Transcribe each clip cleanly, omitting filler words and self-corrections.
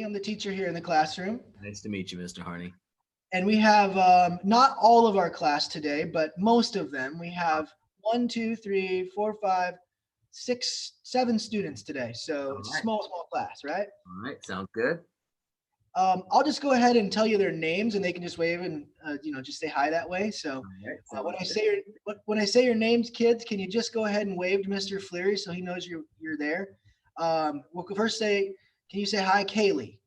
I'm the teacher here in the classroom, Nice to meet you, Mr. Harney. and we have not all of our class today, but most of them. We have one, two, three, four, five, six, 7 students today. So All it's a right. small class, right? All right. Sounds good. I'll just go ahead and tell you their names, and they can just wave and just say hi that way. So All right. when Sounds I good. say when I say your names, kids, can you just go ahead and wave to Mr. Fleary so he knows you're there? We'll first say, can you say hi, Kaylee?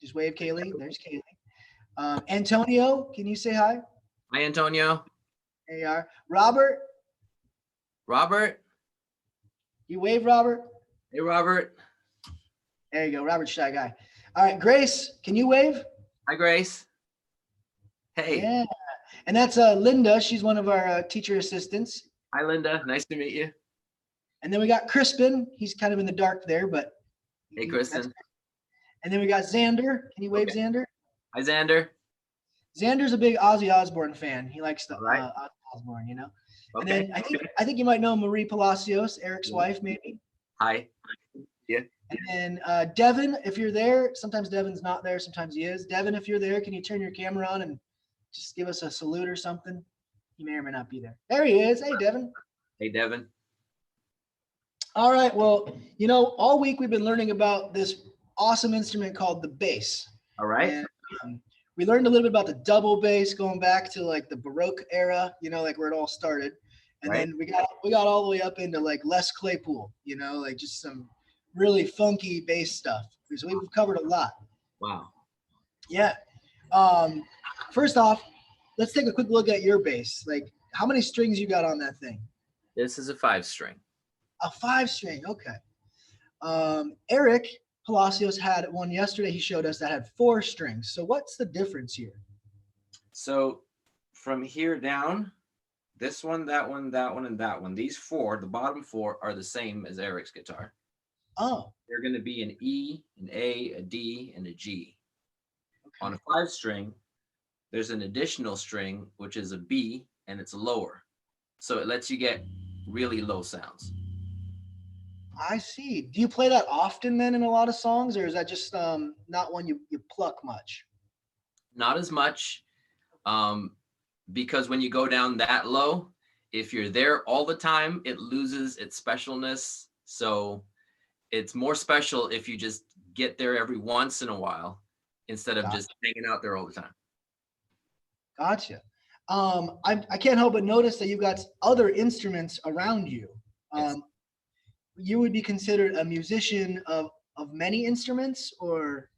Just wave, Kaylee. There's Kaylee. Antonio, can you say hi? Hi, Antonio. There you are. Robert, Robert. you wave, Robert. Hey, Robert. There you go. Robert's shy guy. All right, Grace, can you wave? Hi, Grace. Hey. Yeah. And that's Linda. She's one of our teacher assistants. Hi, Linda. Nice to meet you. And then we got Crispin. He's kind of in the dark there, but Hey, that's. Kristen. And then we got Xander. Can you wave, Okay. Xander? Hi, Xander. Xander's a big Ozzy Osbourne fan. He likes the All right. Ozzy Osbourne, you know. And Okay. then I think you might know Marie Palacios, Eric's Yeah. wife, maybe. Hi. Yeah. And then Devin, if you're there, sometimes Devin's not there, sometimes he is. Devin, if you're there, can you turn your camera on and just give us a salute or something? He may or may not be there. There he is. Hey, Devin. Hey, Devin. All right. Well, all week we've been learning about this awesome instrument called the bass. All right. And we learned a little bit about the double bass going back to like the Baroque era, like where it all started. And Right. then we got all the way up into like Les Claypool, like just some really funky bass stuff. So we've covered a lot. Wow. Yeah. First off, let's take a quick look at your bass. Like, how many strings you got on that thing? This is a 5-string. A 5-string. Okay. Eric Palacios had one yesterday. He showed us that had 4 strings. So what's the difference here? So from here down, this one, that one, that one, and that one. These 4, the bottom 4, are the same as Eric's guitar. Oh. They're going to be an E, an A, a D, and a G. Okay. On a 5-string, there's an additional string, which is a B, and it's lower. So it lets you get really low sounds. I see. Do you play that often then in a lot of songs, or is that just not one you pluck much? Not as much, because when you go down that low, if you're there all the time, it loses its specialness. So it's more special if you just get there every once in a while instead of just hanging out there all the time. Gotcha. I can't help but notice that you've got other instruments around you. Yes. You would be considered a musician of many instruments, or?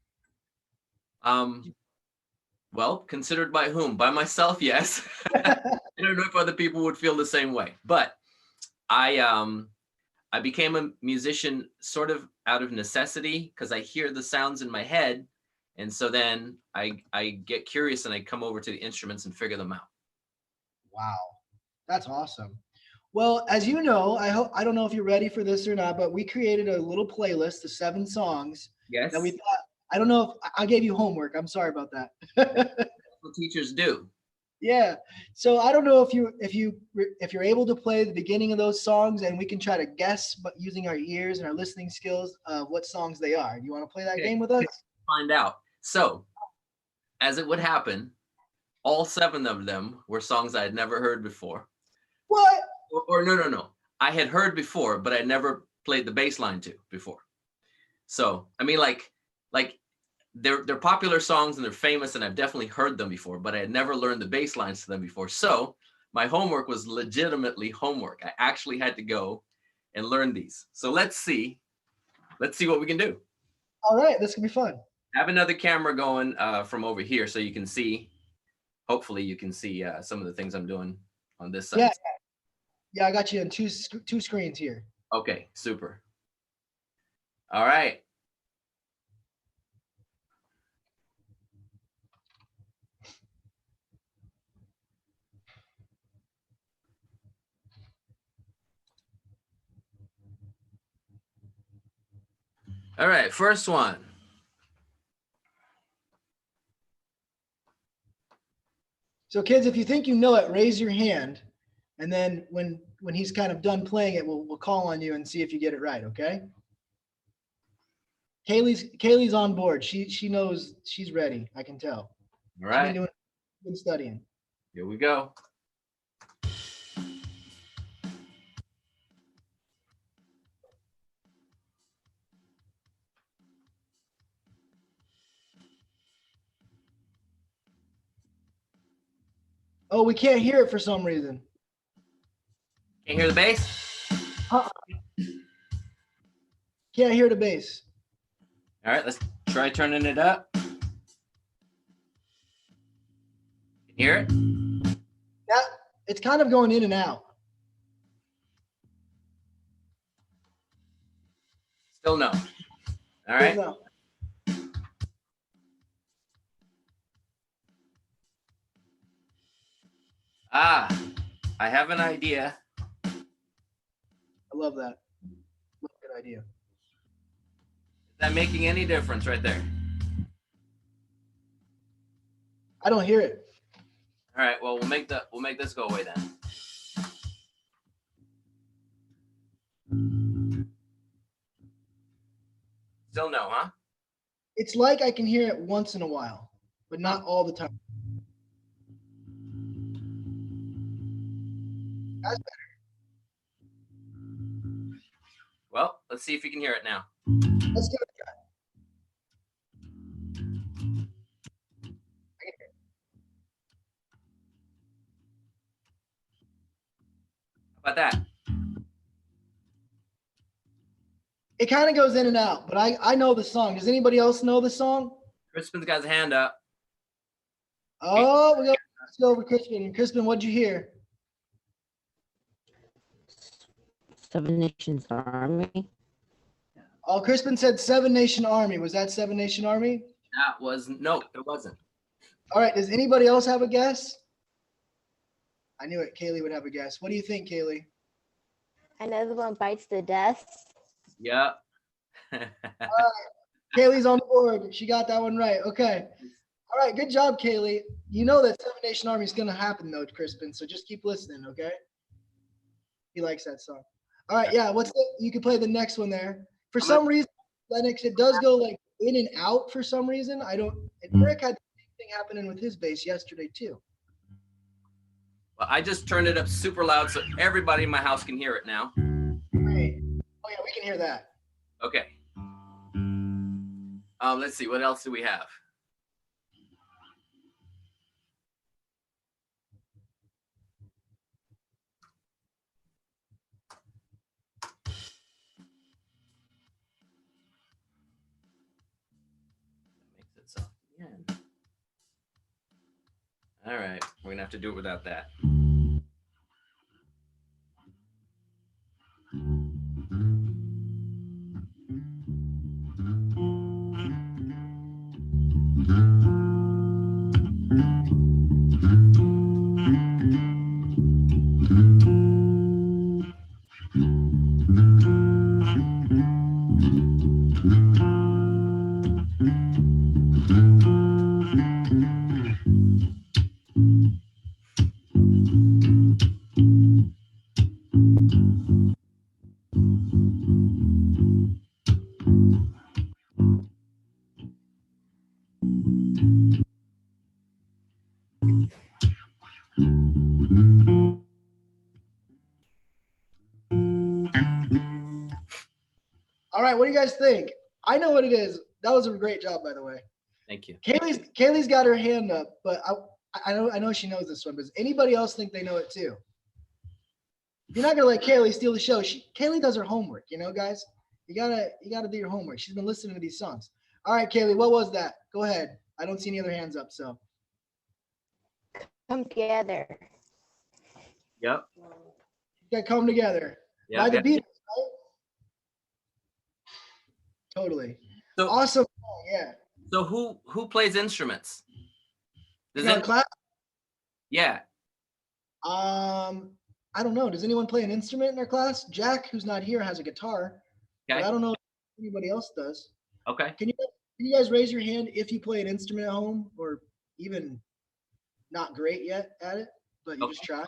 Well, considered by whom? By myself, yes. I don't know if other people would feel the same way, but I became a musician sort of out of necessity because I hear the sounds in my head, and so then I get curious and I come over to the instruments and figure them out. Wow, that's awesome. Well, as you know, I don't know if you're ready for this or not, but we created a little playlist of 7 songs Yes. that we thought. I don't know if I gave you homework. I'm sorry about that. That's what teachers do. Yeah. So I don't know if you're able to play the beginning of those songs, and we can try to guess, but using our ears and our listening skills, what songs they are. Do you want to play that game with us? Find out. So, as it would happen, all 7 of them were songs I had never heard before. What? Or no. I had heard before, but I never played the bass line to before. So, I mean, like they're popular songs and they're famous and I've definitely heard them before, but I had never learned the bass lines to them before. So my homework was legitimately homework. I actually had to go and learn these. So let's see what we can do. All right, this can be fun. I have another camera going from over here so you can see, hopefully you can see some of the things I'm doing on this side. Yeah, I got you on two screens here. Okay, super. All right. All right, first one. So kids, if you think you know it, raise your hand. And then when he's kind of done playing it, we'll call on you and see if you get it right, okay? Kaylee's on board. She knows she's ready. I can tell. All She's right, been studying. here we go. Oh, we can't hear it for some reason. Can't hear the bass? Can't hear the bass. All right, let's try turning it up. Hear it? That it's kind of going in and out. Still no. All right. No. Ah, I have an idea. I love that. Good idea. Is that making any difference right there? I don't hear it. All right, well, we'll make this go away then. Still no, huh? It's like I can hear it once in a while, but not all the time. That's better. Well, let's see if you can hear it now. Let's give it a try. How about that? It kind of goes in and out, but I know the song. Does anybody else know the song? Crispin's got his hand up. Oh, let's go over Crispin. Crispin, what'd you hear? Seven Nations Army. Oh, Crispin said Seven Nation Army. Was that Seven Nation Army? That was no, it wasn't. All right. Does anybody else have a guess? I knew it. Kaylee would have a guess. What do you think, Kaylee? Another one bites the dust. Yep. Kaylee's on the board. She got that one right. Okay. All right. Good job, Kaylee. You know that Seven Nation Army is going to happen, though, Crispin. So just keep listening, okay? He likes that song. All right. Yeah. You can play the next one there. For some reason, Lennox, it does go like in and out for some reason. Rick had the same thing happening with his bass yesterday, too. Well, I just turned it up super loud so everybody in my house can hear it now. Great. Oh, yeah. We can hear that. Okay. Let's see. What else do we have? Makes it soft again. All right. We're going to have to do it without that. All right. What do you guys think? I know what it is. That was a great job, by the way. Thank you. Kaylee's got her hand up, but I know she knows this one. But does anybody else think they know it too? You're not gonna let Kaylee steal the show. Kaylee does her homework, guys. You gotta do your homework. She's been listening to these songs. All right, Kaylee, what was that? Go ahead. I don't see any other hands up, so. Come together. Yep. You gotta come together. Yeah. By the Beatles, right? Totally. So Awesome song, yeah. So who plays instruments? Does In our it? class? Yeah. I don't know. Does anyone play an instrument in our class? Jack, who's not here, has a guitar. Okay. But I don't know if anybody else does. Okay. Can you guys raise your hand if you play an instrument at home, or even not great yet at it, but you just try?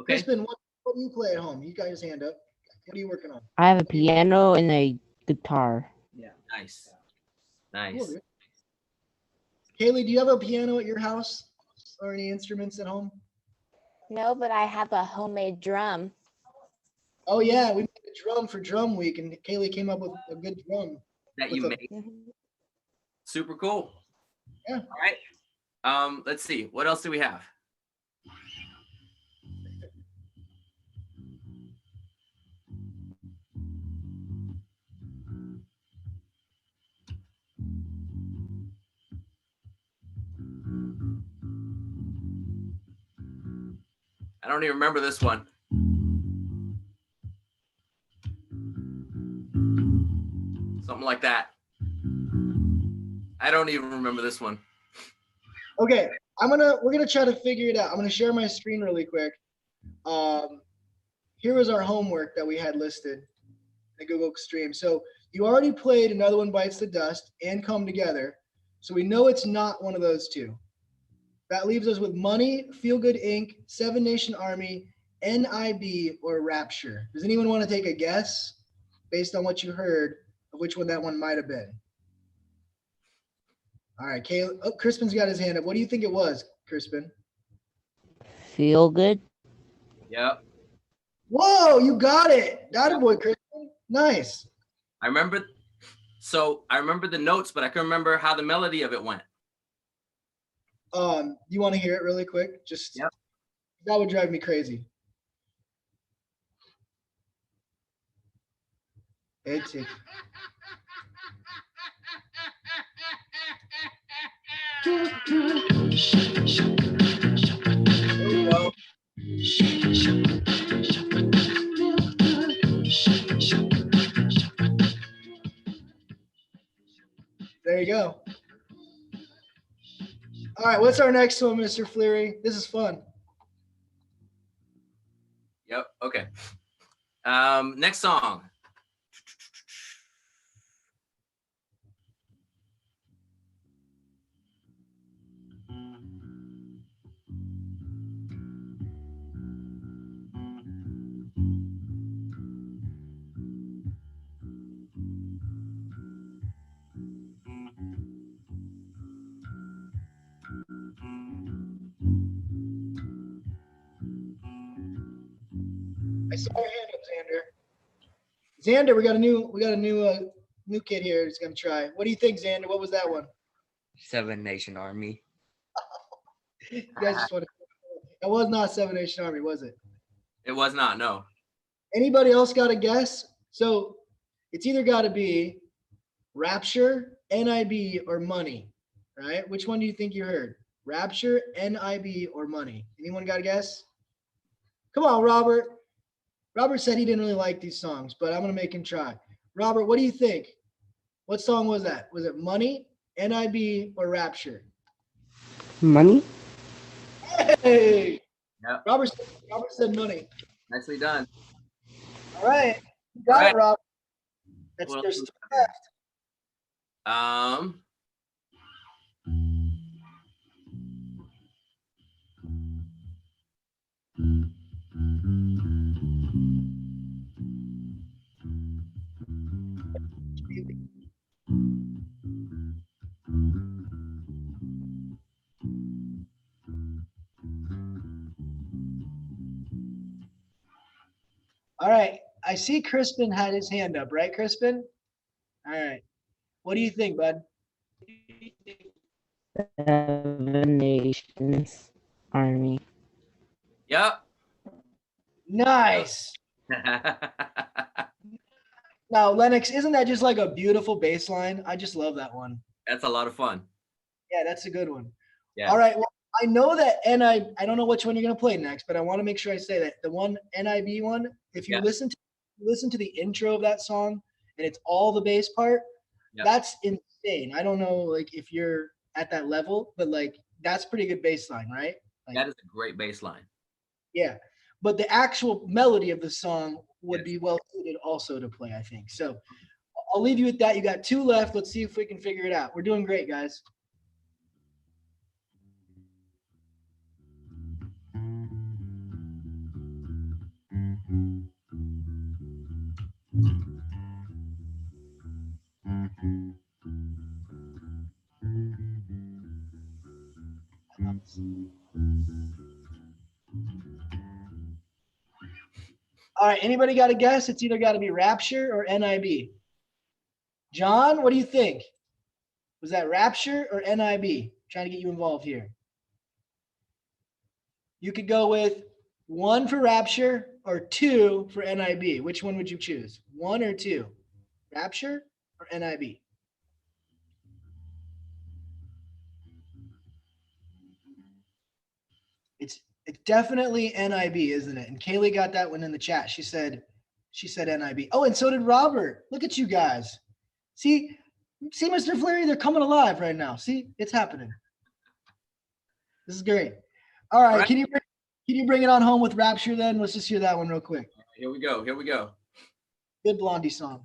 Okay. Crispin, what do you play at home? You guys hand up. What are you working on? I have a piano and a guitar. Yeah. Nice. Nice. dude. Kaylee, do you have a piano at your house or any instruments at home? No, but I have a homemade drum. Oh yeah, we made a drum for drum week, and Kaylee came up with a good drum. That with you a- made. Mhm. Super cool. Yeah. All right. Let's see. What else do we have? I don't even remember this one. Something like that. I don't even remember this one. Okay, we're gonna try to figure it out. I'm gonna share my screen really quick. Here was our homework that we had listed in the Google Stream. So you already played Another One Bites the Dust and Come Together. So we know it's not one of those two. That leaves us with Money, Feel Good Inc., Seven Nation Army, NIB, or Rapture. Does anyone want to take a guess based on what you heard of which one that one might have been? All right, Caleb. Oh, Crispin's got his hand up. What do you think it was, Crispin? Feel good. Yep. Whoa, you got it. Got it, boy, Crispin. Nice. I remember the notes, but I can remember how the melody of it went. You want to hear it really quick? Just Yep. That would drive me crazy. It's it. There you go. There you go. All right, what's our next one, Mr. Fleary? This is fun. Yep. Okay. Next song. I saw your hand up, Xander. Xander, we got a new kid here who's gonna try. What do you think, Xander? What was that one? Seven Nation Army. You guys just want to. That was not Seven Nation Army, was it? It was not. No. Anybody else got a guess? So it's either got to be Rapture, NIB, or Money, right? Which one do you think you heard? Rapture, NIB, or Money? Anyone got a guess? Come on, Robert. Robert said he didn't really like these songs, but I'm going to make him try. Robert, what do you think? What song was that? Was it Money, NIB, or Rapture? Money. Hey! Yep. Robert said Money. Nicely done. All right. You got it, Robert. What There's else? three left. All right. I see Crispin had his hand up, right, Crispin? All right. What do you think, bud? Seven Nations Army. Yep. Nice. Now, Lennox, isn't that just like a beautiful bass line? I just love that one. That's a lot of fun. Yeah, that's a good one. Yeah. All right. Well, I know that I don't know which one you're gonna play next, but I want to make sure I say that the one NIB one. If you Yeah. listen to the intro of that song and it's all the bass part, Yeah. that's insane. I don't know like if you're at that level, but like that's pretty good bass line, right? Like, That is a great bass line. yeah. But the actual melody of the song would Yes. be well suited also to play, I think. So I'll leave you with that. You got two left. Let's see if we can figure it out. We're doing great, guys. seconds. All right, anybody got a guess? It's either got to be Rapture or NIB. John, what do you think? Was that Rapture or NIB? Trying to get you involved here. You could go with 1 for Rapture or 2 for NIB. Which one would you choose? 1 or 2? Rapture or NIB? It's definitely NIB, isn't it? And Kaylee got that one in the chat. She said NIB. Oh, and so did Robert. Look at you guys. See, Mr. Fleary, they're coming alive right now. See, it's happening. This is great. All right, can you bring it on home with Rapture then? Let's just hear that one real quick. Here we go. Here we go. Good Blondie song.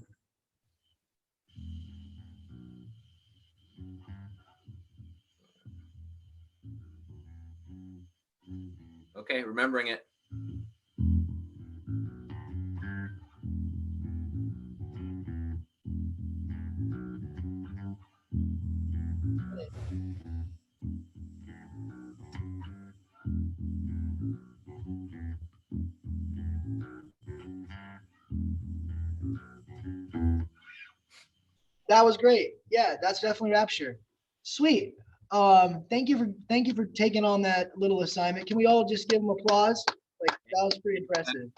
Okay, remembering it. That was great. Yeah, that's definitely Rapture. Sweet. Thank you for taking on that little assignment. Can we all just give them applause? Like, that was pretty impressive.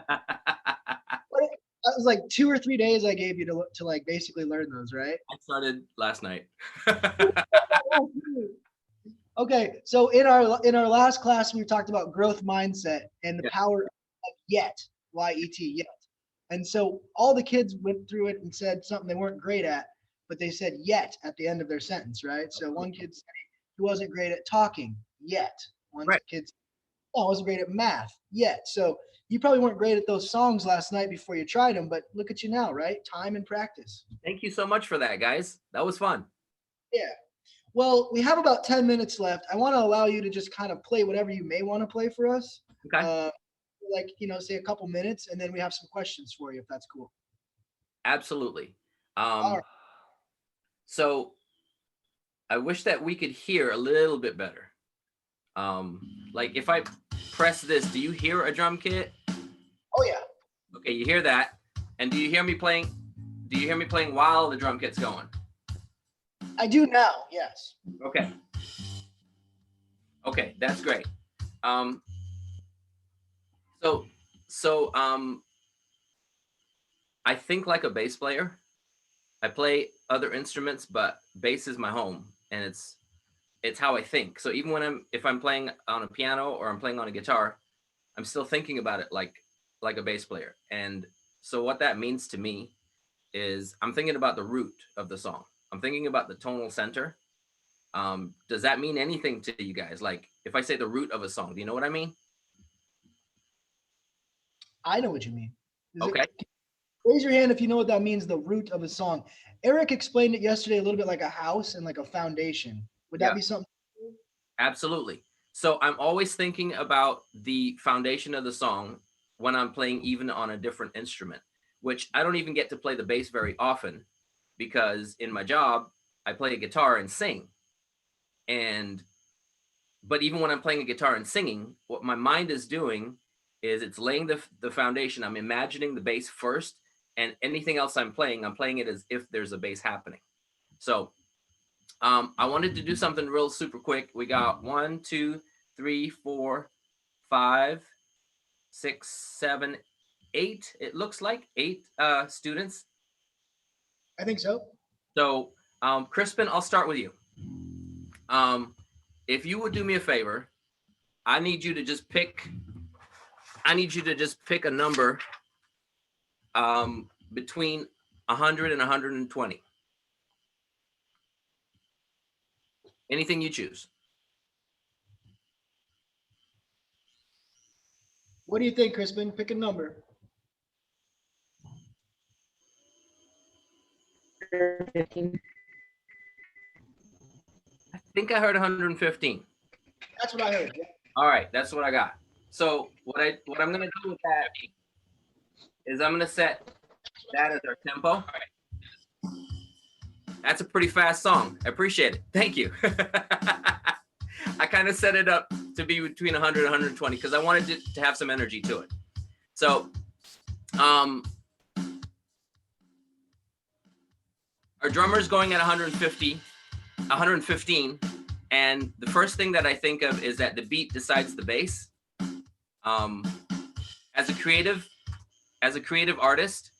That was like 2 or 3 days I gave you to like basically learn those, right? I started last night. Okay, so in our last class we talked about growth mindset and the power of yet, Y-E-T, yet. And so all the kids went through it and said something they weren't great at, but they said yet at the end of their sentence, right? So one kid said he wasn't great at talking yet. One kid said, oh, I wasn't great at math yet. So you probably weren't great at those songs last night before you tried them, but look at you now, right? Time and practice. Thank you so much for that, guys. That was fun. Yeah. Well, we have about 10 minutes left. I want to allow you to just kind of play whatever you may want to play for us. Okay. Like, say a couple minutes, and then we have some questions for you, if that's cool. Absolutely. All right. So I wish that we could hear a little bit better. Like if I press this, do you hear a drum kit? Oh yeah. Okay, you hear that. And do you hear me playing while the drum kit's going? I do now, yes. Okay. Okay, that's great. So I think like a bass player. I play other instruments, but bass is my home, and it's how I think. So even if I'm playing on a piano or I'm playing on a guitar, I'm still thinking about it like a bass player. And so what that means to me is I'm thinking about the root of the song. I'm thinking about the tonal center. Does that mean anything to you guys? Like if I say the root of a song, do you know what I mean? I know what you mean. Okay. Raise your hand if you know what that means, the root of a song. Eric explained it yesterday a little bit like a house and like a foundation. Would that be something? Absolutely. So I'm always thinking about the foundation of the song when I'm playing even on a different instrument, which I don't even get to play the bass very often because in my job, I play a guitar and sing. But even when I'm playing a guitar and singing, what my mind is doing is it's laying the foundation. I'm imagining the bass first, and anything else I'm playing it as if there's a bass happening. So I wanted to do something real super quick. We got 1, 2, 3, 4, 5, 6, 7, 8. It looks like 8 students. I think so. So Crispin, I'll start with you. If you would do me a favor, I need you to just pick a number between 100 and 120. Anything you choose. What do you think, Crispin? Pick a number. 15. I think I heard 115. That's what I heard. Yeah. All right, that's what I got. So what I'm gonna do with that is I'm gonna set that as our tempo. That's a pretty fast song. I appreciate it. Thank you. I kind of set it up to be between 100 and 120 because I wanted to have some energy to it. So, our drummer's going at 115, and the first thing that I think of is that the beat decides the bass. As a creative artist,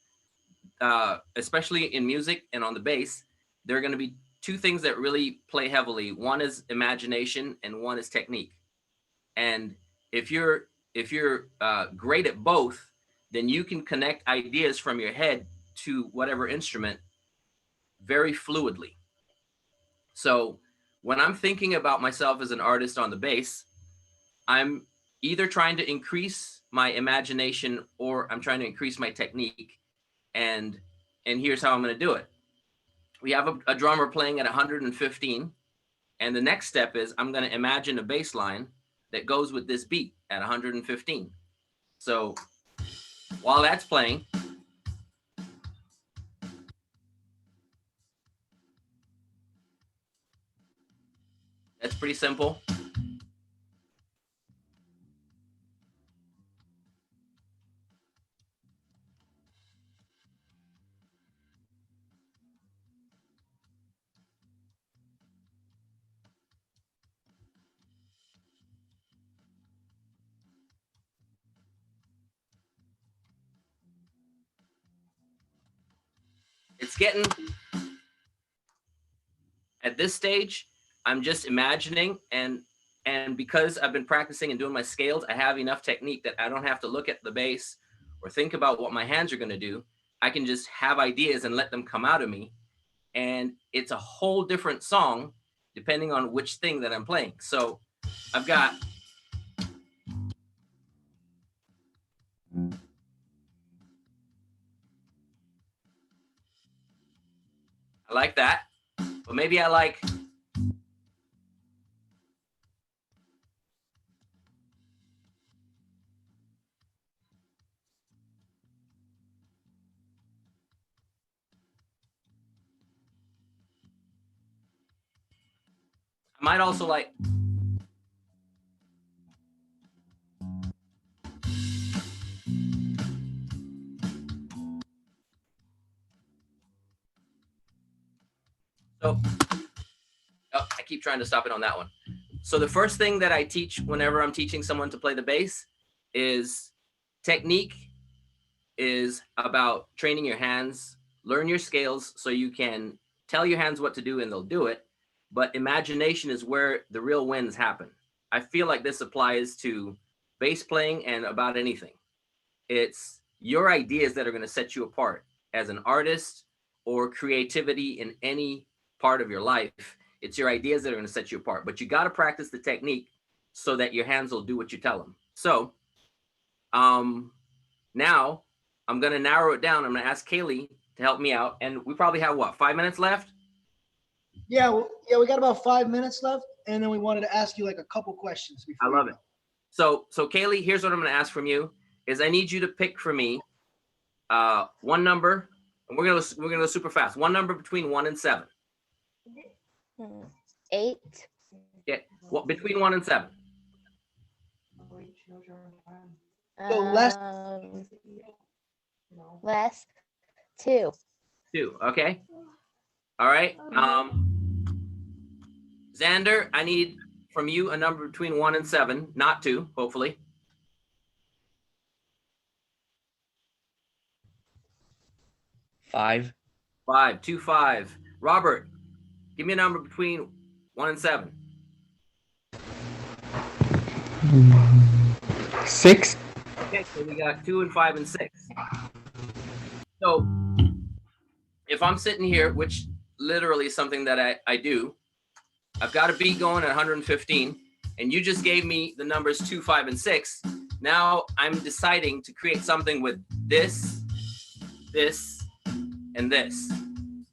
especially in music and on the bass, there are going to be two things that really play heavily. One is imagination, and one is technique. And if you're great at both, then you can connect ideas from your head to whatever instrument very fluidly. So when I'm thinking about myself as an artist on the bass, I'm either trying to increase my imagination or I'm trying to increase my technique. And here's how I'm going to do it. We have a drummer playing at 115. And the next step is I'm going to imagine a bass line that goes with this beat at 115. So while that's playing, that's pretty simple. It's getting, at this stage, I'm just imagining, and because I've been practicing and doing my scales, I have enough technique that I don't have to look at the bass or think about what my hands are going to do. I can just have ideas and let them come out of me. And it's a whole different song depending on which thing that I'm playing. So I've got, I like that, but maybe I might also like, so, oh, I keep trying to stop it on that one. So the first thing that I teach whenever I'm teaching someone to play the bass is technique is about training your hands, learn your scales so you can tell your hands what to do and they'll do it. But imagination is where the real wins happen. I feel like this applies to bass playing and about anything. It's your ideas that are going to set you apart as an artist or creativity in any part of your life. It's your ideas that are going to set you apart, but you got to practice the technique so that your hands will do what you tell them. So now I'm going to narrow it down. I'm going to ask Kaylee to help me out. And we probably have, what, 5 minutes left? Yeah, we got about 5 minutes left, and then we wanted to ask you like a couple questions. I love it. So Kaylee, here's what I'm going to ask from you: is I need you to pick for me one number, and we're gonna go super fast. One number between 1 and 7. 8. Yeah, well, between 1 and 7. So less. Less. 2. 2. Okay. All right. Xander, I need from you a number between 1 and 7, not 2, hopefully. 5. 5. 2, 5. Robert, give me a number between 1 and 7. 6. Okay, so we got 2 and 5 and 6. So if I'm sitting here, which literally is something that I do, I've got a beat going at 115, and you just gave me the numbers 2, 5, and 6. Now I'm deciding to create something with this, this, and this.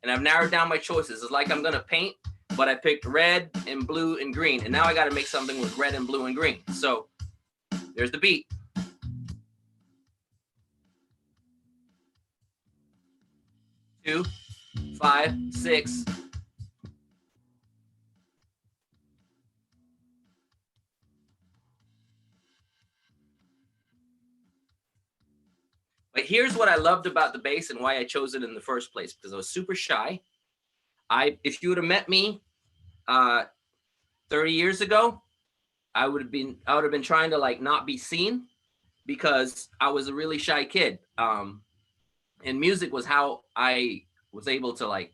And I've narrowed down my choices. It's like I'm gonna paint, but I picked red and blue and green. And now I gotta make something with red and blue and green. So there's the beat. Two, 5, 6. But here's what I loved about the bass and why I chose it in the first place, because I was super shy. If you would have met me 30 years ago, I would have been trying to like not be seen because I was a really shy kid. And music was how I was able to like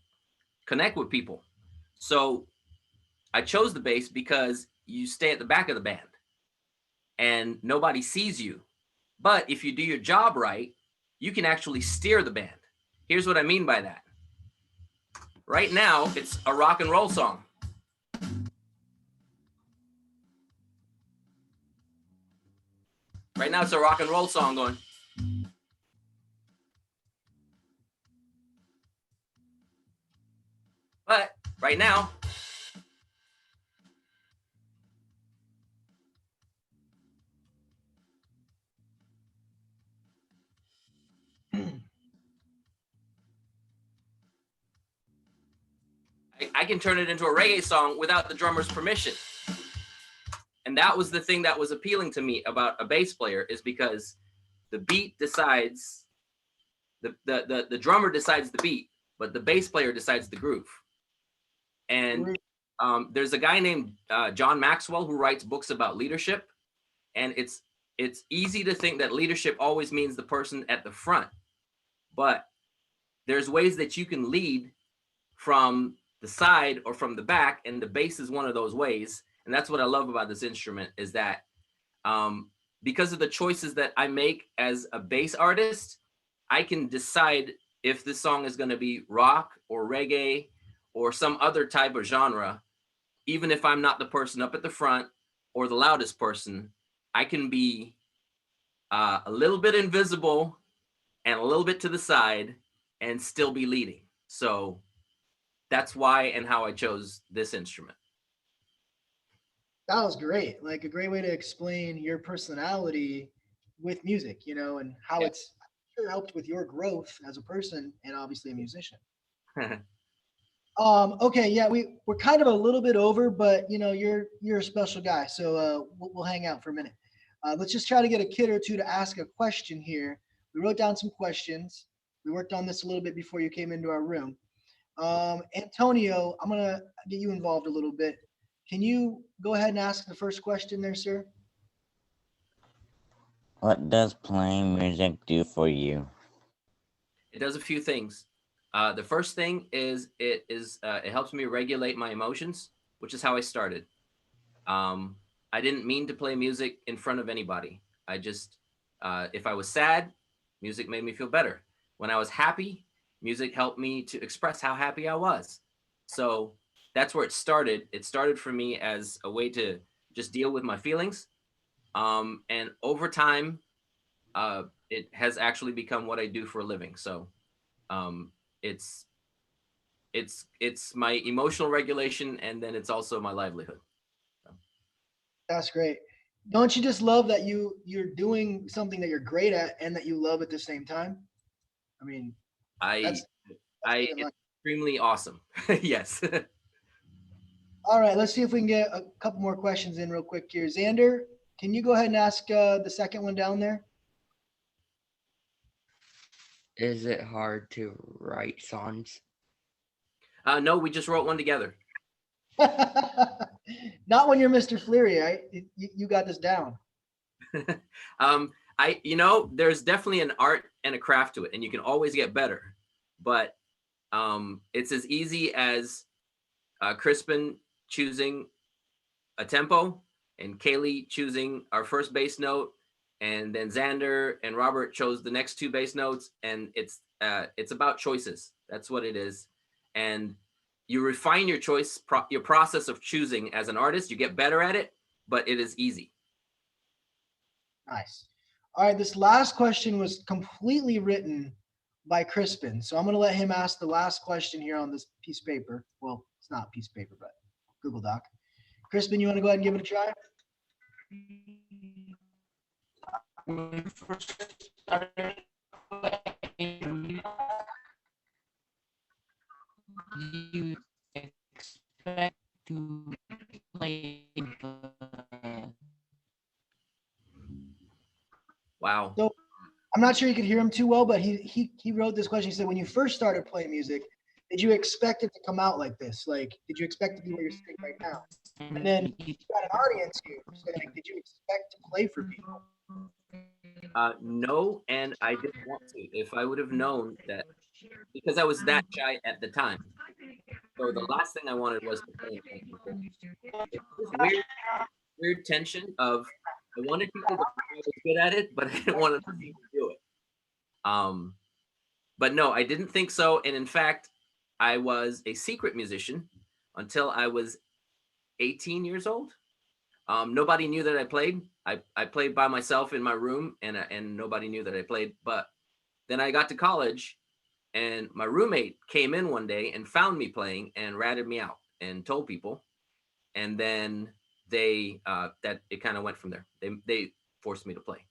connect with people. So I chose the bass because you stay at the back of the band and nobody sees you. But if you do your job right, you can actually steer the band. Here's what I mean by that. Right now, it's a rock and roll song. Right now, it's a rock and roll song going. But right now, I can turn it into a reggae song without the drummer's permission. And that was the thing that was appealing to me about a bass player, is because the beat decides, the drummer decides the beat, but the bass player decides the groove. And there's a guy named John Maxwell who writes books about leadership. And it's easy to think that leadership always means the person at the front. But there's ways that you can lead from the side or from the back, and the bass is one of those ways. And that's what I love about this instrument, is that because of the choices that I make as a bass artist, I can decide if this song is going to be rock or reggae or some other type of genre. Even if I'm not the person up at the front or the loudest person, I can be a little bit invisible and a little bit to the side and still be leading. So that's why and how I chose this instrument. That was great. Like a great way to explain your personality with music, you know, and how it's helped with your growth as a person and obviously a musician. Okay, yeah, we're kind of a little bit over, but you know, you're a special guy, so we'll hang out for a minute. Let's just try to get a kid or two to ask a question here. We wrote down some questions. We worked on this a little bit before you came into our room. Antonio, I'm gonna get you involved a little bit. Can you go ahead and ask the first question there, sir? What does playing music do for you? It does a few things. The first thing is it helps me regulate my emotions, which is how I started. I didn't mean to play music in front of anybody. I just, if I was sad, music made me feel better. When I was happy, music helped me to express how happy I was. So that's where it started. It started for me as a way to just deal with my feelings. And over time, it has actually become what I do for a living. So it's my emotional regulation, and then it's also my livelihood. That's great. Don't you just love that you're doing something that you're great at and that you love at the same time? I mean, that's It's extremely awesome. Yes. all right. Let's see if we can get a couple more questions in real quick here. Xander, can you go ahead and ask the second one down there? Is it hard to write songs? No, we just wrote one together. Not when you're Mr. Fleary. You got this down. There's definitely an art and a craft to it, and you can always get better. But it's as easy as Crispin choosing a tempo and Kaylee choosing our first bass note, and then Xander and Robert chose the next two bass notes, and it's about choices. That's what it is. And you refine your choice, your process of choosing as an artist. You get better at it, but it is easy. Nice. All right. This last question was completely written by Crispin. So I'm going to let him ask the last question here on this piece of paper. Well, it's not a piece of paper, but Google Doc. Crispin, you want to go ahead and give it a try? When you first started playing, you expect to play Wow. So I'm not sure you could hear him too well, but he wrote this question. He said, when you first started playing music, did you expect it to come out like this? Like, did you expect to be where you're sitting right now? And then you got an audience here. So like, did you expect to play for people? No, and I didn't want to. If I would have known that, because I was that shy at the time. So the last thing I wanted was to play in front of people. This weird tension of I wanted people to know I was good at it, but I didn't want other people to do it. But no, I didn't think so. And in fact, I was a secret musician until I was 18 years old. Nobody knew that I played. I played by myself in my room, and nobody knew that I played. But then I got to college, and my roommate came in one day and found me playing and ratted me out and told people. And then they that it kind of went from there. They forced me to play.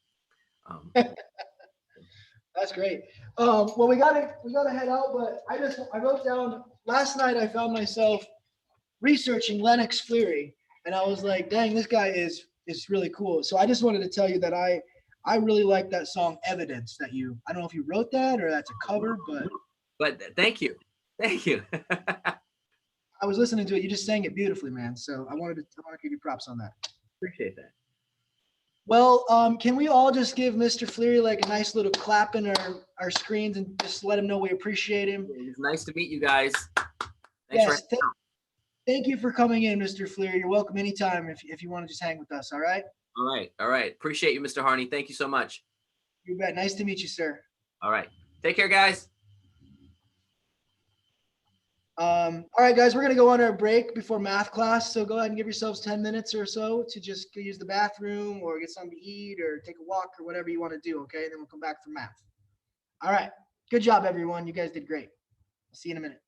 That's great. Well, we gotta head out, but I wrote down last night. I found myself researching Lennox Fleary, and I was like, dang, this guy is really cool. So I just wanted to tell you that I really like that song Evidence that I don't know if you wrote that or that's a cover, but thank you. I was listening to it. You just sang it beautifully, man. So I want to give you props on that. Appreciate that. Well, can we all just give Mr. Fleary like a nice little clap in our screens and just let him know we appreciate him? It's nice to meet you guys. Yes, thank you for coming in, Mr. Fleary. You're welcome anytime if you want to just hang with us, all right? All right. Appreciate you, Mr. Harney. Thank you so much. You bet. Nice to meet you, sir. All right. Take care, guys. All right, guys, we're going to go on our break before math class. So go ahead and give yourselves 10 minutes or so to just go use the bathroom or get something to eat or take a walk or whatever you want to do, okay? Then we'll come back for math. All right. Good job, everyone. You guys did great. I'll see you in a minute.